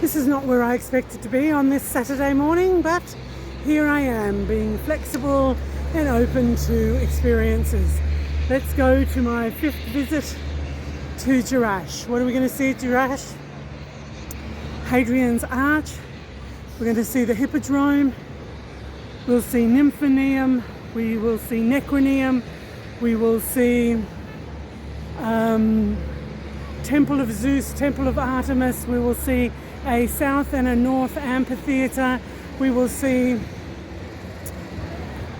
This is not where I expected to be on this Saturday morning, but here I am, being flexible and open to experiences. Let's go to my 5th visit to Jerash. What are we going to see at Jerash? Hadrian's Arch. We're going to see the Hippodrome. We'll see Nymphaeum. We will see Necropolis. We will see Temple of Zeus, Temple of Artemis. We will see a South and a North Amphitheater. We will see,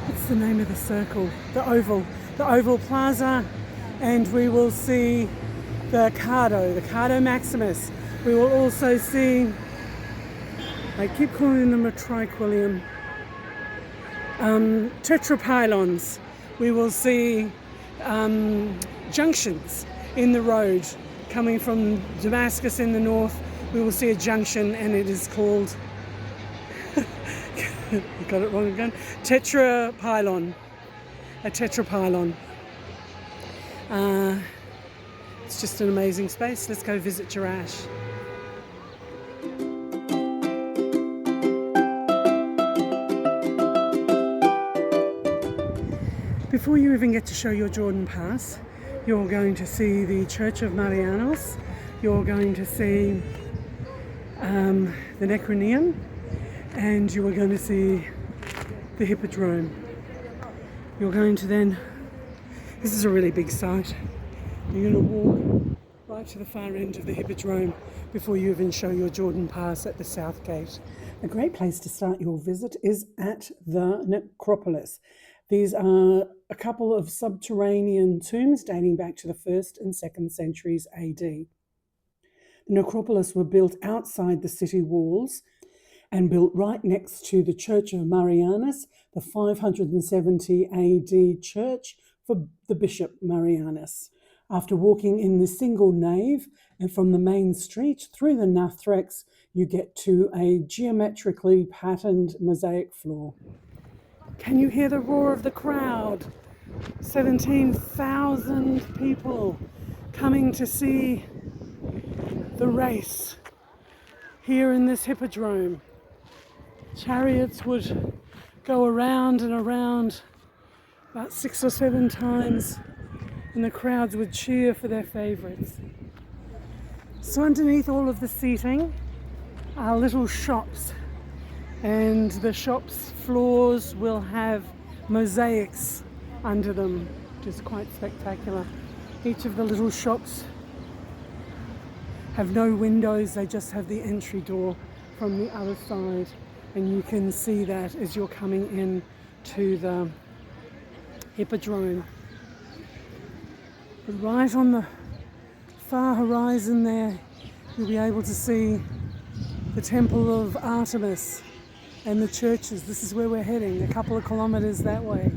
what's the name of the circle? The Oval Plaza. And we will see the Cardo Maximus. We will also see, I keep calling them a triquilium, tetrapylons. We will see junctions in the road coming from Damascus in the north. We will see a junction, and it is called, got it wrong again, tetrapylon. A tetrapylon. It's just an amazing space. Let's go visit Jerash. Before you even get to show your Jordan pass, you're going to see the Church of Marianus. You're going to see the Necropolis, and you are going to see the Hippodrome. You're going to then, this is a really big site, you're going to walk right to the far end of the Hippodrome before you even show your Jordan pass at the South Gate. A great place to start your visit is at the Necropolis. These are a couple of subterranean tombs dating back to the 1st and 2nd centuries AD. The Necropolis were built outside the city walls and built right next to the Church of Marianus, the 570 AD church for the Bishop Marianus. After walking in the single nave and from the main street through the narthex, you get to a geometrically patterned mosaic floor. Can you hear the roar of the crowd? 17,000 people coming to see the race here in this hippodrome. Chariots would go around and around about 6 or 7 times, and the crowds would cheer for their favourites. So underneath all of the seating are little shops, and the shops' floors will have mosaics under them, which is quite spectacular. Each of the little shops have no windows, they just have the entry door from the other side, and you can see that as you're coming in to the Hippodrome. But right on the far horizon there, you'll be able to see the Temple of Artemis and the churches. This is where we're heading, a couple of kilometres that way.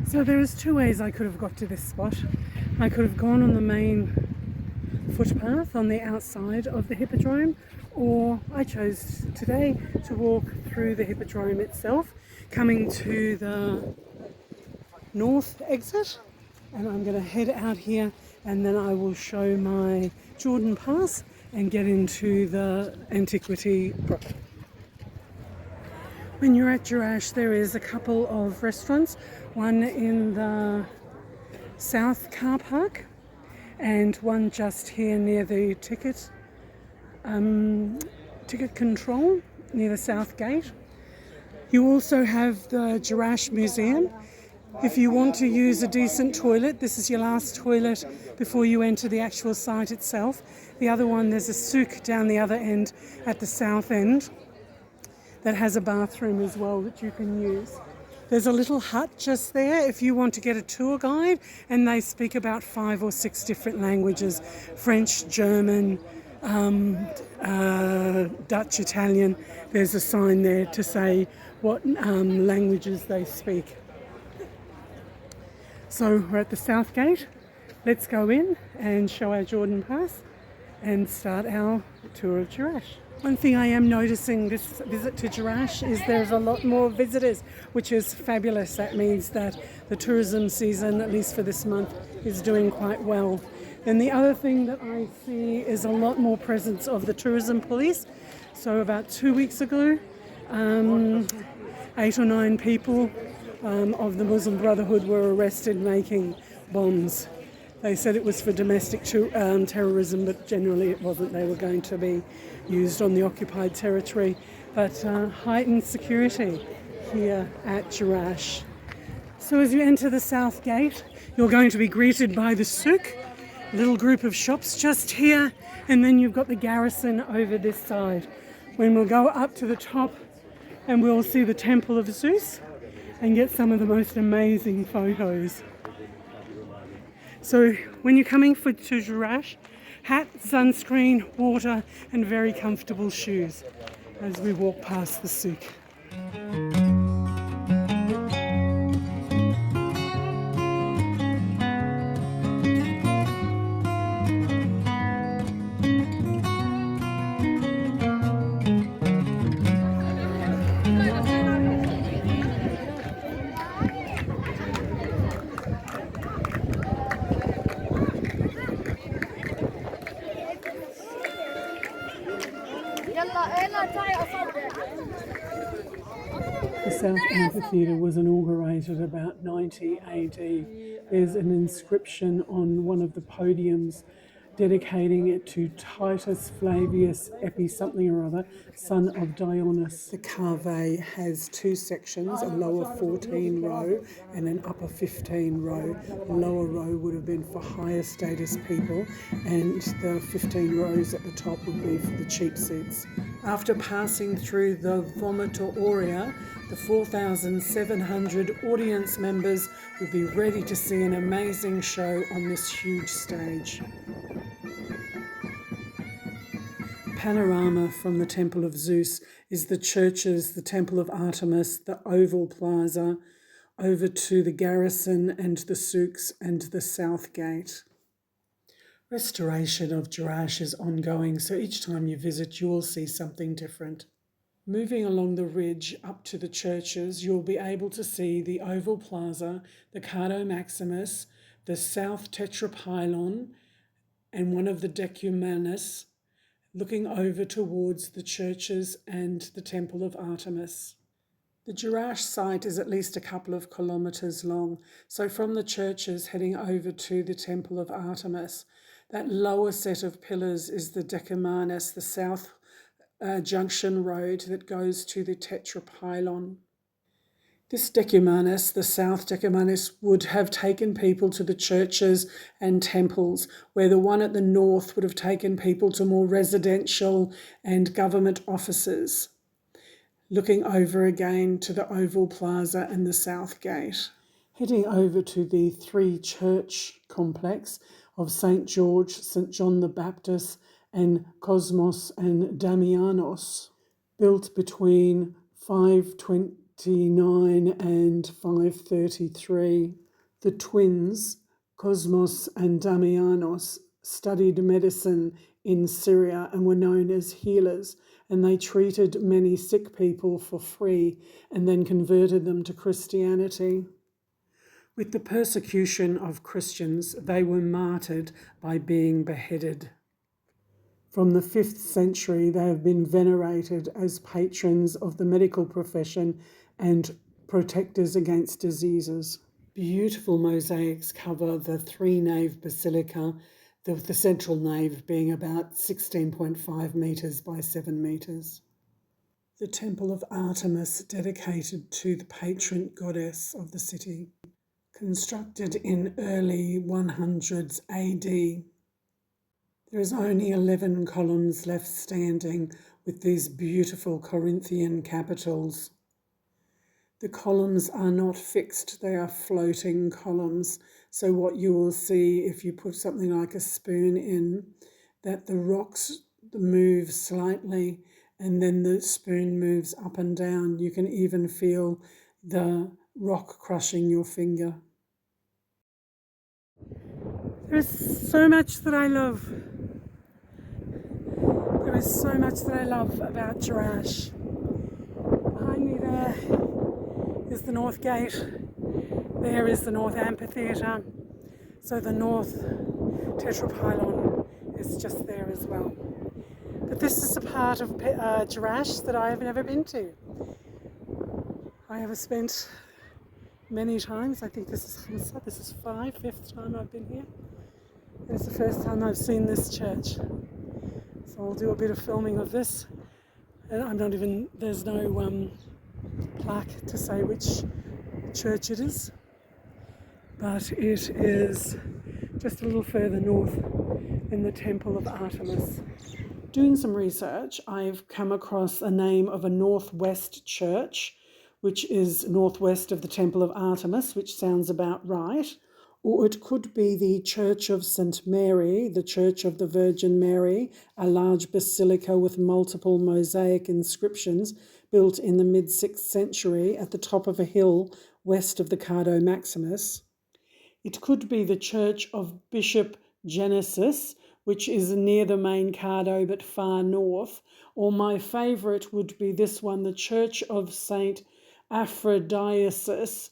So there is 2 ways I could have got to this spot. I could have gone on the main footpath on the outside of the Hippodrome, or I chose today to walk through the Hippodrome itself, coming to the north exit, and I'm going to head out here, and then I will show my Jordan pass and get into the antiquity proper. When you're at Jerash, there is a couple of restaurants, one in the south car park and one just here near the ticket control near the south gate. You also have the Jerash Museum. If you want to use a decent toilet, this is your last toilet before you enter the actual site itself. The other one, there's a souk down the other end at the south end that has a bathroom as well that you can use. There's a little hut just there if you want to get a tour guide, and they speak about 5 or 6 different languages: French, German, Dutch, Italian. There's a sign there to say what languages they speak. So we're at the south gate. Let's go in and show our Jordan pass and start our tour of Jerash. One thing I am noticing this visit to Jerash is there's a lot more visitors, which is fabulous. That means that the tourism season, at least for this month, is doing quite well. And the other thing that I see is a lot more presence of the tourism police. So about 2 weeks ago, 8 or 9 people of the Muslim Brotherhood were arrested making bombs. They said it was for domestic terrorism, but generally it wasn't. They were going to be used on the occupied territory. But heightened security here at Jerash. So as you enter the south gate, you're going to be greeted by the souk, a little group of shops just here, and then you've got the garrison over this side. When we'll go up to the top and we'll see the Temple of Zeus and get some of the most amazing photos. So when you're coming to Jerash, hat, sunscreen, water and very comfortable shoes as we walk past the souk. The South Amphitheater was inaugurated about 90 AD. There's an inscription on one of the podiums dedicating it to Titus Flavius Epi something or other, son of Dionys. The cave has 2 sections, a lower 14 row and an upper 15 row. The lower row would have been for higher status people and the 15 rows at the top would be for the cheap seats. After passing through the vomitoria, the 4,700 audience members would be ready to see an amazing show on this huge stage. Panorama from the Temple of Zeus is the churches, the Temple of Artemis, the Oval Plaza, over to the garrison and the souks and the south gate. Restoration of Jerash is ongoing, so each time you visit you will see something different. Moving along the ridge up to the churches, you'll be able to see the Oval Plaza, the Cardo Maximus, the South Tetrapylon, and one of the decumanus, looking over towards the churches and the Temple of Artemis. The Jerash site is at least a couple of kilometres long, so from the churches heading over to the Temple of Artemis, that lower set of pillars is the decumanus, the south junction road that goes to the tetrapylon. This decumanus, the south decumanus, would have taken people to the churches and temples, where the one at the north would have taken people to more residential and government offices. Looking over again to the Oval Plaza and the South Gate. Heading over to the 3-church complex of St. George, St. John the Baptist and Cosmos and Damianos, built between 529 and 533. The twins, Cosmos and Damianos, studied medicine in Syria and were known as healers, and they treated many sick people for free and then converted them to Christianity. With the persecution of Christians, they were martyred by being beheaded. From the 5th century, they have been venerated as patrons of the medical profession and protectors against diseases. Beautiful mosaics cover the 3-nave basilica, the central nave being about 16.5 metres by 7 metres. The Temple of Artemis, dedicated to the patron goddess of the city, constructed in early 100s AD. There is only 11 columns left standing with these beautiful Corinthian capitals. The columns are not fixed, they are floating columns. So what you will see if you put something like a spoon in, that the rocks move slightly and then the spoon moves up and down. You can even feel the rock crushing your finger. There's so much that I love. There is so much that I love about Jerash. Behind me there is the North Gate. There is the North Amphitheater. So the north tetrapylon is just there as well. But this is a part of Jerash that I have never been to. I have spent many times. I think this is fifth time I've been here. And it's the first time I've seen this church. So I'll do a bit of filming of this. And there's no plaque to say which church it is. But it is just a little further north in the Temple of Artemis. Doing some research, I've come across the name of a northwest church, which is northwest of the Temple of Artemis, which sounds about right. Or it could be the Church of St. Mary, the Church of the Virgin Mary, a large basilica with multiple mosaic inscriptions built in the mid-6th century at the top of a hill west of the Cardo Maximus. It could be the Church of Bishop Marianus, which is near the main Cardo but far north. Or my favourite would be this one, the Church of St. Aphrodisius,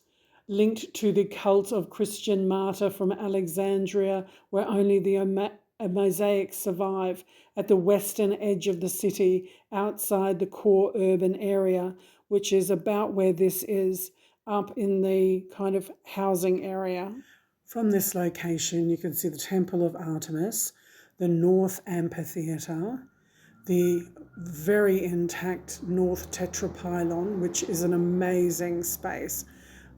linked to the cult of Christian martyr from Alexandria, where only the mosaics survive, at the western edge of the city, outside the core urban area, which is about where this is, up in the kind of housing area. From this location, you can see the Temple of Artemis, the North Amphitheater, the very intact North Tetrapylon, which is an amazing space.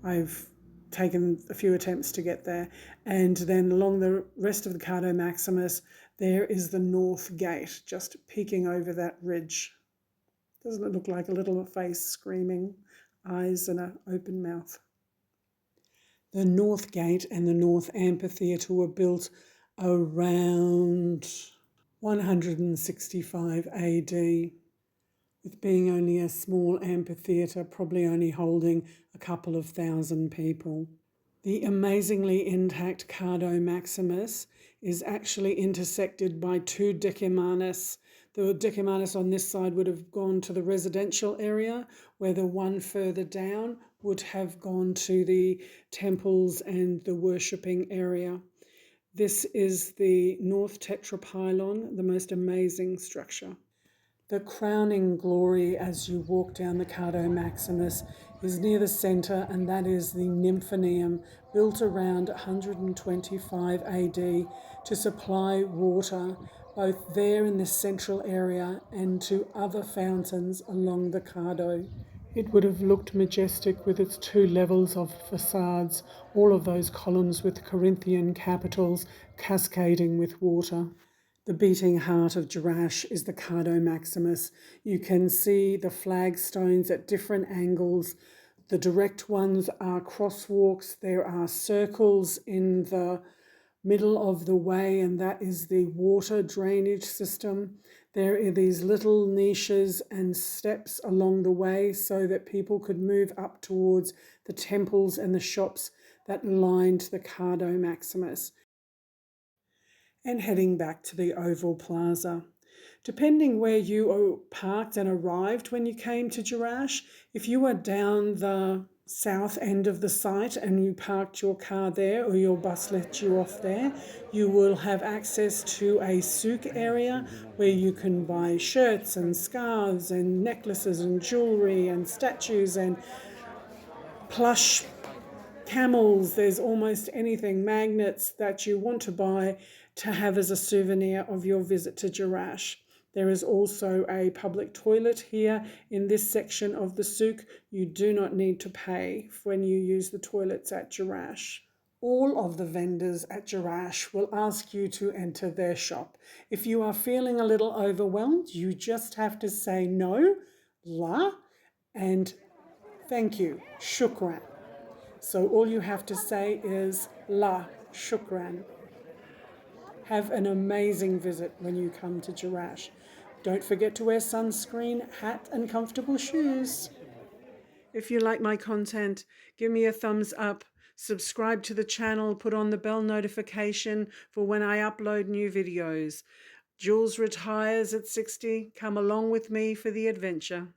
I've taken a few attempts to get there. And then along the rest of the Cardo Maximus, there is the North Gate, just peeking over that ridge. Doesn't it look like a little face screaming, eyes and an open mouth? The North Gate and the North Amphitheater were built around 165 AD, with being only a small amphitheatre, probably only holding a couple of thousand people. The amazingly intact Cardo Maximus is actually intersected by two decumanus. The decumanus on this side would have gone to the residential area, where the one further down would have gone to the temples and the worshipping area. This is the North Tetrapylon, the most amazing structure. The crowning glory as you walk down the Cardo Maximus is near the centre, and that is the Nymphaeum, built around 125 AD to supply water both there in this central area and to other fountains along the Cardo. It would have looked majestic with its two levels of facades, all of those columns with Corinthian capitals cascading with water. The beating heart of Jerash is the Cardo Maximus. You can see the flagstones at different angles. The direct ones are crosswalks. There are circles in the middle of the way, and that is the water drainage system. There are these little niches and steps along the way so that people could move up towards the temples and the shops that lined the Cardo Maximus. And heading back to the Oval Plaza. Depending where you parked and arrived when you came to Jerash, if you were down the south end of the site and you parked your car there, or your bus let you off there, you will have access to a souk area where you can buy shirts and scarves and necklaces and jewellery and statues and plush camels. There's almost anything, magnets that you want to buy to have as a souvenir of your visit to Jerash. There is also a public toilet here in this section of the souk. You do not need to pay when you use the toilets at Jerash. All of the vendors at Jerash will ask you to enter their shop. If you are feeling a little overwhelmed, you just have to say no, la, and thank you, shukran. So all you have to say is la, shukran. Have an amazing visit when you come to Jerash. Don't forget to wear sunscreen, hat and comfortable shoes. If you like my content, give me a thumbs up, subscribe to the channel, put on the bell notification for when I upload new videos. Jules retires at 60. Come along with me for the adventure.